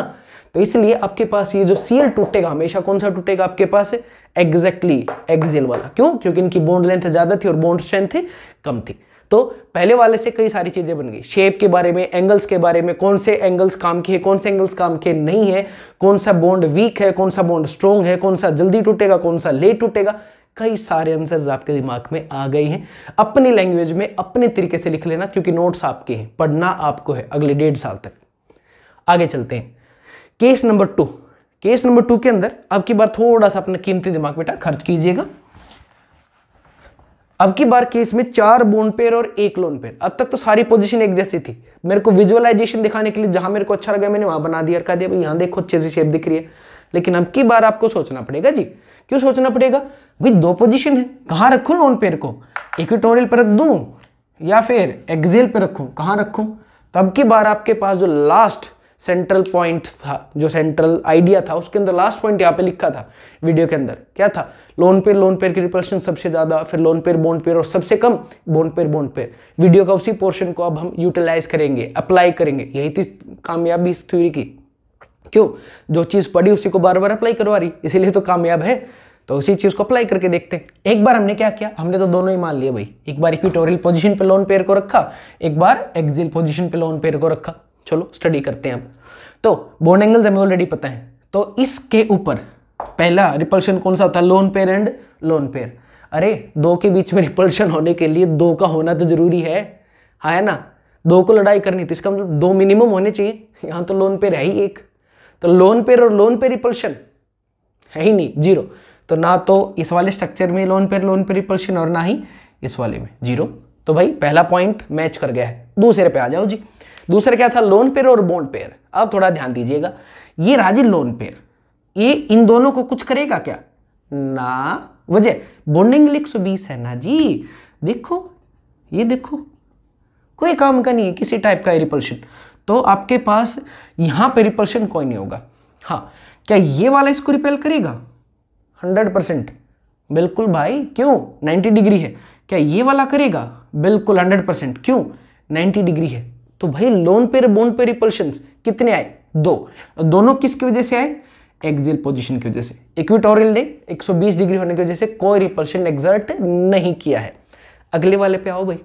तो इसलिए आपके पास ये जो Cl टूटेगा हमेशा कौन सा टूटेगा आपके पास एग्जैक्टली एक्सियल वाला। क्यों, क्योंकि इनकी बॉन्ड लेंथ ज्यादा थी और बॉन्ड स्ट्रेंथ कम थी। तो पहले वाले से कई सारी चीजें बन गई, शेप के बारे में, एंगल्स के बारे में, कौन से एंगल्स काम के हैं, कौन से एंगल्स काम के नहीं है, कौन सा बॉन्ड वीक है, कौन सा बॉन्ड स्ट्रॉन्ग है, कौन सा जल्दी टूटेगा, कौन सा लेट टूटेगा, कई सारे आंसर्स आपके दिमाग में आ गए हैं। अपनी लैंग्वेज में अपने तरीके से लिख लेना, क्योंकि नोट्स आपके हैं, पढ़ना आपको है अगले 1.5 साल तक। आगे चलते हैं, केस नंबर 2। केस नंबर 2 के अंदर अब की बार थोड़ा सा अपना कीमती दिमाग बेटा खर्च कीजिएगा। अब की बार केस में 4 बॉन्ड पेयर और 1 लोन पेयर। अब तक तो सारी पोजीशन एक जैसी थी, मेरे को विजुअलाइजेशन दिखाने के लिए जहां मेरे को अच्छा लगा मैंने वहां बना दिया, कह दिया भाई यहां देखो अच्छे से शेप दिख रही है। लेकिन अब की बार आपको सोचना पड़ेगा जी। क्यों सोचना पड़ेगा भाई, 2 पोजीशन है, कहां रखूं लोन पेयर को, इक्वेटोरियल पर रख दूं या फिर एक्सियल पे रखूं, कहां रखूं। तो अब की बार आपके पास जो लास्ट सेंट्रल पॉइंट था, जो सेंट्रल आइडिया था, उसके अंदर लास्ट पॉइंट यहाँ पे लिखा था वीडियो के अंदर, क्या था, लोन पेयर की रिपल्शन सबसे ज्यादा, फिर लोन पेयर बॉन्ड पेयर और सबसे कम बॉन्ड पेयर। वीडियो का उसी पोर्शन को अब हम यूटिलाइज करेंगे, अप्लाई करेंगे, यही थी कामयाबी इस थ्योरी की। क्यों, जो चीज पढ़ी उसी को बार बार अप्लाई करवा रही, इसीलिए तो कामयाब है। तो उसी चीज को अप्लाई करके देखते हैं। एक बार हमने क्या किया, हमने तो दोनों ही मान लिए भाई, एक बार इक्वेटोरियल पोजीशन पे लोन पेयर को रखा, एक बार एक्सियल पोजीशन पे लोन पेयर को रखा। चलो स्टडी करते हैं अब। तो बॉन्ड एंगल्स हमें ऑलरेडी पता है, तो इसके ऊपर पहला रिपल्शन कौन सा होता है, lone pair and lone pair. अरे 2 के बीच में रिपल्शन होने के लिए 2 का होना तो जरूरी है ना, 2 को लड़ाई करनी, तो इसका मतलब 2 मिनिमम होने चाहिए। यहाँ तो लोन पेयर है ही 1, तो लोन पेयर और लोन पेयर रिपल्शन है ही नहीं, 0। तो ना तो इस वाले स्ट्रक्चर में लोन पेयर रिपल्शन और ना ही इस वाले में, 0। तो भाई पहला पॉइंट मैच कर गया है। दूसरे पे आ जाओ जी। दूसरा क्या था, लोन पेयर और बॉन्ड पेयर। अब थोड़ा ध्यान दीजिएगा, ये राजी लोन पेयर, ये इन दोनों को कुछ करेगा क्या ना, वजह बॉन्डिंग 120 है ना जी। देखो ये देखो, कोई काम का नहीं है, किसी टाइप का रिपल्शन। तो आपके पास यहां पे रिपल्शन कोई नहीं होगा। हाँ, क्या ये वाला इसको रिपेल करेगा 100%? बिल्कुल भाई, क्यों, 90 डिग्री है। क्या ये वाला करेगा? बिल्कुल 100%। क्यों, 90 डिग्री है। तो भाई loan pair bond pair repulsions कितने आए, 2। दोनों किसकी वजह से आए, एक्सियल पोजीशन की वजह से। इक्वेटोरियल ने 120 डिग्री होने की वजह से कोई रिपल्शन एक्सर्ट नहीं किया है। अगले वाले पे आओ भाई।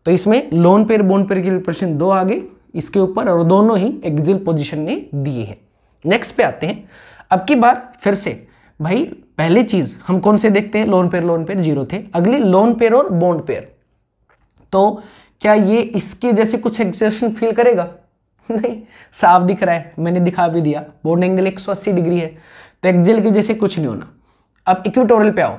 तो इसमें लोन पेयर बॉन्ड पेयर की रिपल्शन 2 आ गए इसके ऊपर, और दोनों ही एक्सियल पोजीशन ने दिए हैं। नेक्स्ट पे आते हैं। अब की बार फिर से भाई, पहली चीज हम कौन से देखते हैं, लोन पेयर 0 थे। अगले लोन पेयर और बॉन्ड पेयर, तो क्या ये इसके जैसे कुछ एक्सर्शन फील करेगा? नहीं, साफ दिख रहा है, मैंने दिखा भी दिया, बॉन्ड एंगल 180 डिग्री है, तो एक्सियल की वजह से कुछ नहीं होना। अब इक्वेटोरियल पे आओ।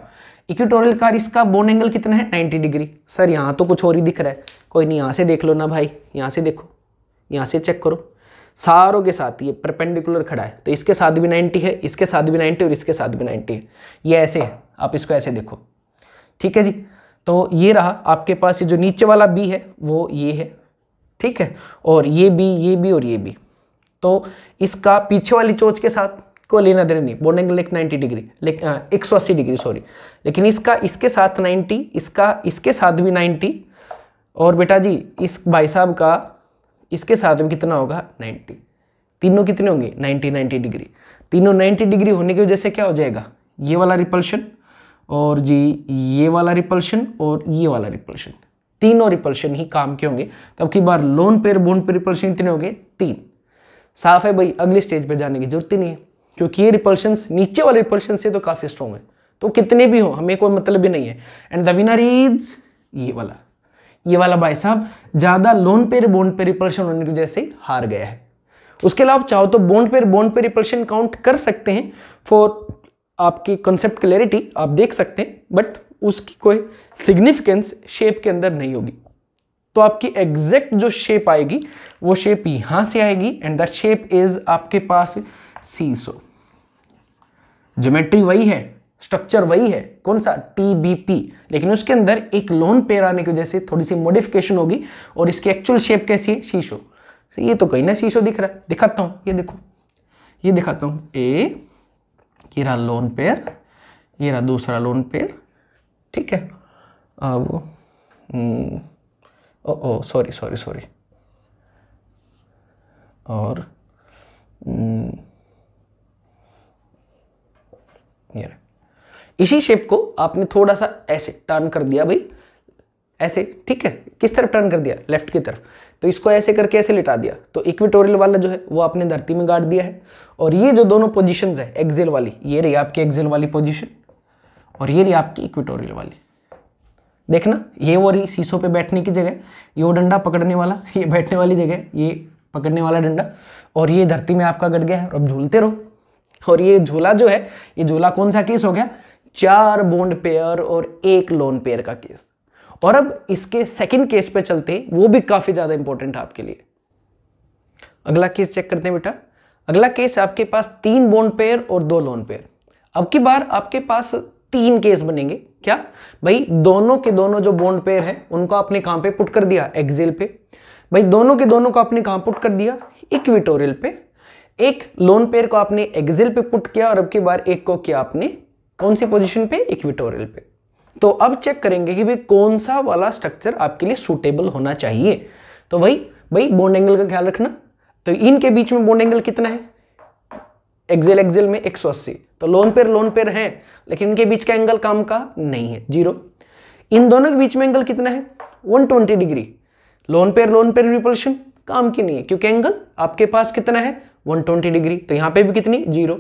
इक्वेटोरियल का इसका बॉन्ड एंगल कितना है, 90 डिग्री। सर यहाँ तो कुछ और ही दिख रहा है। कोई नहीं, यहाँ से देख लो ना भाई, यहाँ से देखो, यहाँ से चेक करो, सारों के साथ ये परपेंडिकुलर खड़ा है, तो इसके साथ भी 90 है, इसके साथ भी 90 और इसके साथ भी 90 है। ये ऐसे है, आप इसको ऐसे देखो, ठीक है जी। तो ये रहा आपके पास, ये जो नीचे वाला बी है वो ये है, ठीक है, और ये बी और ये बी। तो इसका पीछे वाली चोंच के साथ कोई लेना देना नहीं, बॉन्ड एंगल 90 डिग्री, लेकिन 180 डिग्री सॉरी, लेकिन इसका इसके साथ 90, इसका इसके साथ भी 90, और बेटा जी इस भाई साहब का इसके साथ भी कितना होगा 90, तीनों कितने होंगे 90 डिग्री। तीनों 90 डिग्री होने की वजह से क्या हो जाएगा, ये वाला रिपल्शन और जी ये वाला रिपल्शन और ये वाला रिपल्शन, तीनों रिपल्शन ही काम के होंगे। तब की बार lone pair bond pair repulsion कितने होंगे 3। साफ है भाई, अगले स्टेज पे जाने की जरूरत ही नहीं है, क्योंकि ये रिपल्शंस नीचे वाले रिपल्शन से तो काफी स्ट्रॉन्ग है, तो कितने भी हो हमें कोई मतलब ही नहीं है। एंड द विनर इज ये वाला भाई साहब ज्यादा loan pair bond pair repulsion होने की वजह से हार गया है। उसके अलावा चाहो तो बॉन्ड पेयर रिपल्शन काउंट कर सकते हैं, फॉर आपकी कॉन्सेप्ट क्लैरिटी आप देख सकते हैं, बट उसकी कोई सिग्निफिकेंस शेप के अंदर नहीं होगी। तो आपकी एग्जैक्ट जो शेप आएगी वो शेप यहां से आएगी, एंड दैट शेप इज आपके पास सीसो। ज्योमेट्री वही है, स्ट्रक्चर वही है, कौन सा TBP, लेकिन उसके अंदर एक लोन पेयर आने की वजह से थोड़ी सी मॉडिफिकेशन होगी, और इसकी एक्चुअल शेप कैसी है शीशो। ये तो कहीं ना शीशो दिख रहा है, दिखाता हूं, ये देखो, ये दिखाता हूं, ये रहा लोन पेयर, ये रहा दूसरा लोन पेयर, ठीक है। अब सॉरी और ये इसी शेप को आपने थोड़ा सा ऐसे टर्न कर दिया भाई, ऐसे, ठीक है। किस तरफ टर्न कर दिया, लेफ्ट की तरफ। तो इसको ऐसे करके ऐसे लिटा दिया, तो इक्वेटोरियल वाला जो है वो आपने धरती में गाड़ दिया है, और ये जो दोनों पोजीशंस है एक्सियल वाली, ये रही आपकी एक्सियल वाली पोजीशन, और ये रही आपकी इक्वेटोरियल वाली। देखना, ये वो रही शीशों पे बैठने की जगह, ये वो डंडा पकड़ने वाला, ये बैठने वाली जगह, ये पकड़ने वाला डंडा, और ये धरती में आपका गड़ गया है, और अब झूलते रहो। और ये झूला जो है, ये झूला कौन सा केस हो गया, 4 बॉन्ड पेयर और 1 लोन पेयर का केस। और अब इसके सेकंड केस पे चलते हैं, वो भी काफी ज्यादा इंपॉर्टेंट है आपके लिए। अगला केस चेक करते हैं बेटा। अगला केस आपके पास 3 बॉन्ड पेयर और 2 लोन पेयर। अब की बार आपके पास 3 केस बनेंगे। क्या भाई, दोनों के दोनों जो बॉन्ड पेयर है उनको आपने कहां पे पुट कर दिया, एक्सियल पे। भाई दोनों के दोनों को आपने कहां पुट कर दिया, इक्वेटोरियल पे। एक लोन पेयर को आपने एक्सियल पे पुट किया, और अब की बार एक को किया आपने कौन सी पोजीशन पे, इक्वेटोरियल पे। तो अब चेक करेंगे कि भाई कौन सा वाला स्ट्रक्चर आपके लिए सूटेबल होना चाहिए। तो भाई बॉन्ड एंगल का ख्याल रखना। तो इनके बीच में बॉन्ड एंगल कितना है, एक्सियल में 180। तो लोन पेयर है, लेकिन इनके बीच का एंगल काम का नहीं है, 0। इन दोनों के बीच में एंगल कितना है, 120 डिग्री। लोन पेयर रिपल्शन काम की नहीं है, क्योंकि एंगल आपके पास कितना है 120 डिग्री। तो यहां पे भी कितनी, 0।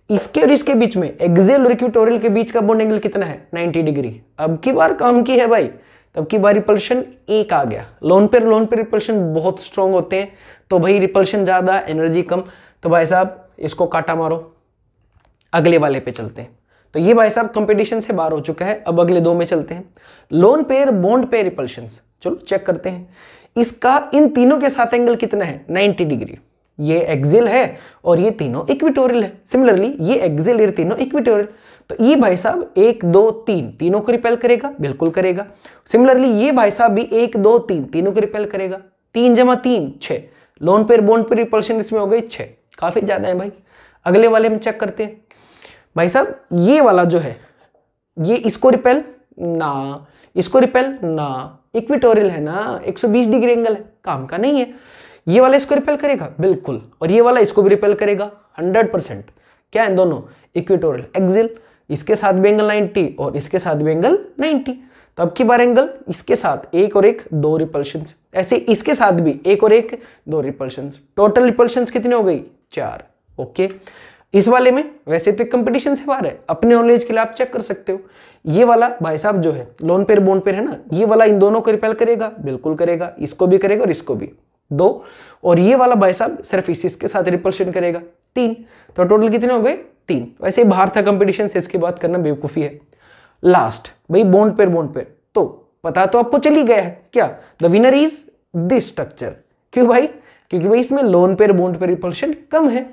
इसके और इसके बीच में एक्सियल और इक्वेटोरियल के बीच का बॉन्ड एंगल कितना है, 90 डिग्री। अब की बार काम की है भाई, तब की बार रिपल्शन 1 आ गया। लोन पेयर रिपल्शन बहुत स्ट्रॉन्ग होते हैं, तो भाई रिपल्शन ज्यादा एनर्जी कम। तो भाई साहब इसको काटा मारो, अगले वाले पे चलते हैं। तो ये भाई साहब कंपटीशन से बाहर हो चुका है, अब अगले 2 में चलते हैं। Loan pair bond pair repulsions, चलो चेक करते हैं। इसका इन तीनों के साथ एंगल कितना है, 90 डिग्री। ये एक्सियल है और ये तीनों इक्वेटोरियल है। सिमिलरली ये एक्सियल, ये तीनों इक्वेटोरियल। तो ये भाई साहब 1 2 3 तीनों को रिपेल करेगा, बिल्कुल करेगा। सिमिलरली ये भाई साहब भी 1 2 3 तीनों को रिपेल करेगा। 3 × 3 6। Loan pair bond pair repulsion इसमें हो गई 6, काफी ज्यादा है भाई। अगले वाले में चेक करते हैं। भाई साहब ये वाला जो है, ये इसको रिपेल ना, इसको रिपेल ना, इक्वेटोरियल है ना, 120 डिग्री एंगल है, काम का नहीं है। ये वाला इसको रिपेल करेगा, बिल्कुल, और ये वाला इसको भी रिपेल करेगा 100%। क्या है दोनों, इक्वेटोरियल एक्सियल। इसके साथ भी एंगल 90 और इसके साथ भी एंगल 90। तो अब की बार एंगल इसके साथ 1 और 1 2 रिपल्शंस, ऐसे इसके साथ भी 1 और 1 2 रिपल्शंस। टोटल रिपल्शंस कितनी हो गई, 4। ओके, इस वाले में वैसे तो कंपटीशन से बाहर है, अपने नॉलेज के लिए आप चेक कर सकते हो। ये वाला भाई साहब जो है लोन पेयर बॉन्ड पेयर है ना, ये वाला इन दोनों को रिपेल करेगा, बिल्कुल करेगा, इसको भी करेगा और इसको भी 2। और ये वाला भाई साहब सिर्फ इसके साथ रिपल्शन करेगा 3। तो टोटल कितने हो गए, 3। वैसे बाहर था कंपटीशन से, इसकी बात करना बेवकूफी है। लास्ट भाई बॉन्ड पेयर, तो पता तो आपको चली गया है क्या, the winner is this structure. क्यों भाई, क्योंकि भाई इसमें lone pair bond pair repulsion कम है।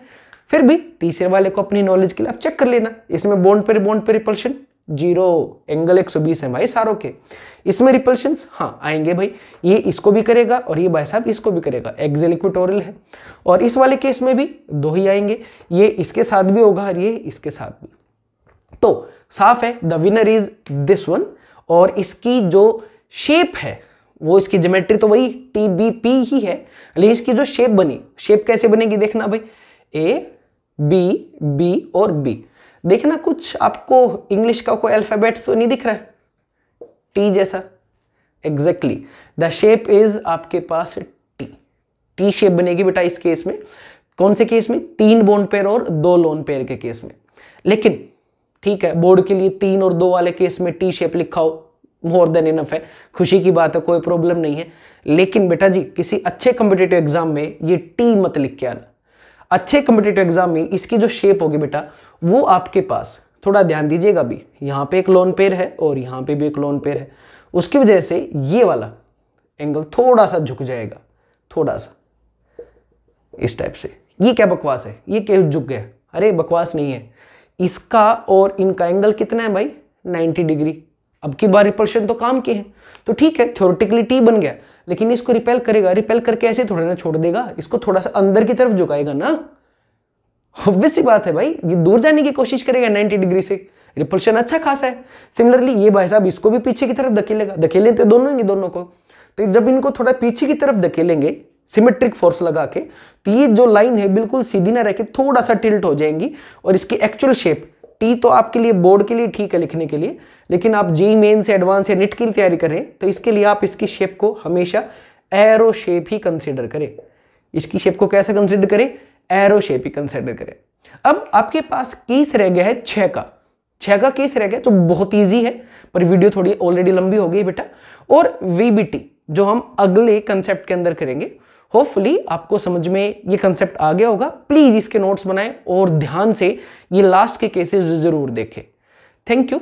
फिर भी तीसरे वाले को अपनी नॉलेज के लिए आप चेक कर लेना, इसमें बॉन्ड पेयर रिपल्शन 0, एंगल 120 है भाई सारों के। इसमें रिपल्शंस हाँ आएंगे भाई, ये इसको भी करेगा और ये भाई साहब इसको भी करेगा, एक्सियल इक्वेटोरियल है। और इस वाले केस में भी 2 ही आएंगे, ये इसके साथ भी होगा और ये इसके साथ भी। तो साफ है the winner is this one. और इसकी जो शेप है वो, इसकी ज्योमेट्री तो वही TBP ही है, लेकिन इसकी जो शेप बनी, शेप कैसे बनेगी देखना भाई, A B B और B। देखना कुछ आपको इंग्लिश का कोई अल्फाबेट तो नहीं दिख रहा है T जैसा, एग्जैक्टली द शेप इज आपके पास T शेप बनेगी बेटा इस केस में। कौन से केस में? 3 बॉन्ड पेयर और 2 लोन पेयर के केस में। लेकिन ठीक है, बोर्ड के लिए 3 और 2 वाले केस में T शेप लिखा हो, मोर देन इनफ है, खुशी की बात है, कोई प्रॉब्लम नहीं है। लेकिन बेटा जी किसी अच्छे कॉम्पिटिटिव एग्जाम में ये T मत लिख के आना। अच्छे कॉम्पिटिटिव एग्जाम में इसकी जो शेप होगी बेटा वो आपके पास, थोड़ा ध्यान दीजिएगा भी, यहाँ पे एक लोन पेयर है और यहाँ पे भी एक लोन पेयर है, उसकी वजह से ये वाला एंगल थोड़ा सा झुक जाएगा, थोड़ा सा इस टाइप से। ये क्या बकवास है, ये क्या झुक गया? अरे बकवास नहीं है, इसका और इनका एंगल कितना है भाई? 90 डिग्री। अब की बार रिपल्शन तो काम की है, तो ठीक है थ्योरेटिकली T बन गया, लेकिन इसको रिपेल करेगा, रिपेल करके ऐसे थोड़ा ना छोड़ देगा, इसको थोड़ा सा अंदर की तरफ झुकाएगा ना। ऑब्वियस सी बात है भाई, ये दूर जाने की कोशिश करेगा 90 डिग्री से, रिपल्शन अच्छा खासा है। सिमिलरली ये भाई साहब इसको भी पीछे की तरफ धकेलेगा, धकेलें तो दोनों ही दोनों को, तो जब इनको थोड़ा पीछे की तरफ धकेलेंगे सिमेट्रिक फोर्स लगा के, तो ये जो लाइन है बिल्कुल सीधी ना रह के थोड़ा सा टिल्ट हो जाएंगी। और इसकी एक्चुअल शेप T तो आपके लिए बोर्ड के लिए ठीक है लिखने के लिए, लेकिन आप JEE मेन से एडवांस या NET की तैयारी करें तो इसके लिए आप इसकी शेप को हमेशा एरो शेप ही कंसीडर करें। इसकी शेप को कैसे कंसीडर करें? एरो शेप ही कंसीडर करें। अब आपके पास केस रह गया है 6 का, 6 का केस रह गया, तो बहुत ईजी है, पर वीडियो थोड़ी ऑलरेडी लंबी हो गई बेटा। और VBT जो हम अगले कंसेप्ट के अंदर करेंगे, होपफुली आपको समझ में ये कंसेप्ट आ गया होगा। प्लीज इसके नोट्स बनाएं और ध्यान से ये लास्ट के केसेस जरूर देखें। Thank you.